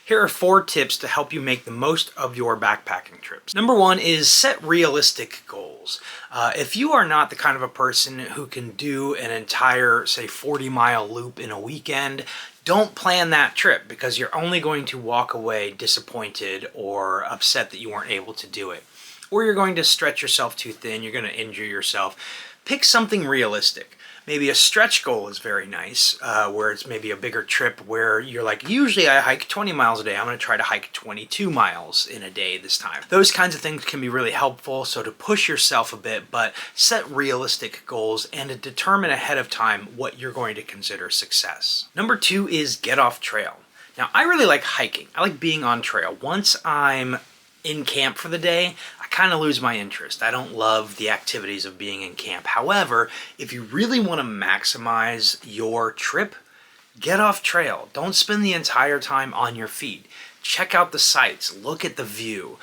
Here are 4 tips to help you make the most of your backpacking trips. Number 1 is set realistic goals. If you are not the kind of a person who can do an entire, say, 40-mile loop in a weekend, don't plan that trip because you're only going to walk away disappointed or upset that you weren't able to do it. Or you're going to stretch yourself too thin, you're going to injure yourself. Pick something realistic. Maybe a stretch goal is very nice, where it's maybe a bigger trip where you're like, usually I hike 20 miles a day, I'm going to try to hike 22 miles in a day this time. Those kinds of things can be really helpful, so to push yourself a bit, but set realistic goals and to determine ahead of time what you're going to consider success. Number 2 is get off trail. Now, I really like hiking. I like being on trail. Once I'm in camp for the day, I kind of lose my interest. I don't love the activities of being in camp. However, if you really want to maximize your trip, get off trail. Don't spend the entire time on your feet. Check out the sights, look at the view,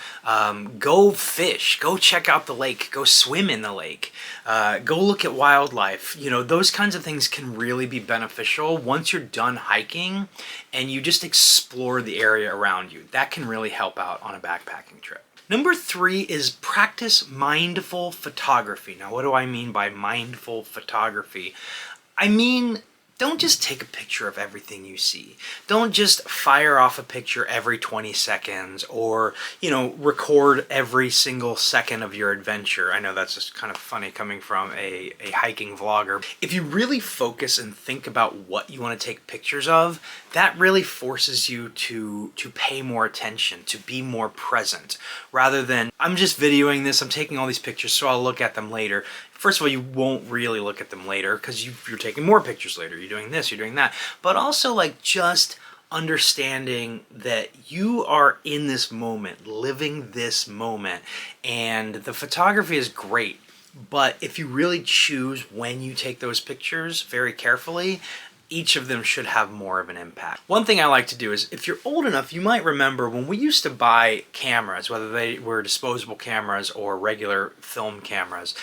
go fish, go check out the lake, go swim in the lake, go look at wildlife. You know, those kinds of things can really be beneficial once you're done hiking and you just explore the area around you. That can really help out on a backpacking trip. Number 3 is practice mindful photography. Now, what do I mean by mindful photography? I mean, don't just take a picture of everything you see. Don't just fire off a picture every 20 seconds or, record every single second of your adventure. I know that's just kind of funny coming from a hiking vlogger. If you really focus and think about what you want to take pictures of, that really forces you to pay more attention, to be more present, rather than, I'm just videoing this, I'm taking all these pictures so I'll look at them later. First of all, you won't really look at them later because you're taking more pictures later. You're doing this, you're doing that. But also, just understanding that you are in this moment, living this moment. And the photography is great. But if you really choose when you take those pictures very carefully, each of them should have more of an impact. One thing I like to do is, if you're old enough, you might remember when we used to buy cameras, whether they were disposable cameras or regular film cameras,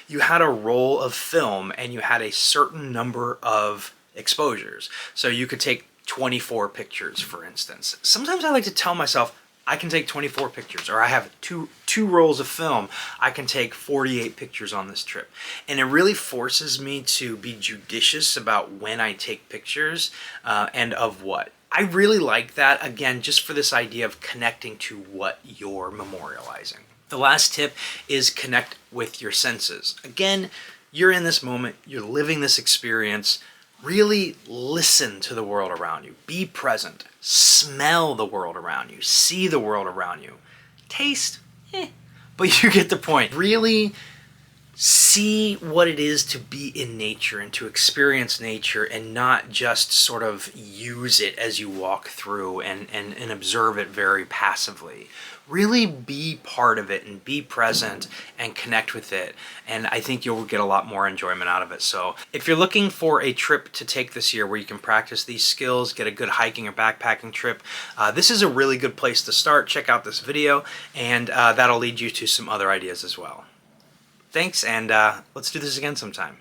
you had a roll of film and you had a certain number of exposures. So you could take 24 pictures, for instance. Sometimes I like to tell myself, I can take 24 pictures, or I have two rolls of film. I can take 48 pictures on this trip. And it really forces me to be judicious about when I take pictures and of what. I really like that, again, just for this idea of connecting to what you're memorializing. The last tip is connect with your senses. Again, you're in this moment, you're living this experience. Really listen to the world around you. Be present. Smell the world around you. See the world around you. Taste, but you get the point. Really see what it is to be in nature and to experience nature and not just sort of use it as you walk through and observe it very passively. Really be part of it and be present and connect with it, and I think you'll get a lot more enjoyment out of it. So if you're looking for a trip to take this year where you can practice these skills, get a good hiking or backpacking trip, this is a really good place to start. Check out this video, and that'll lead you to some other ideas as well. Thanks, and let's do this again sometime.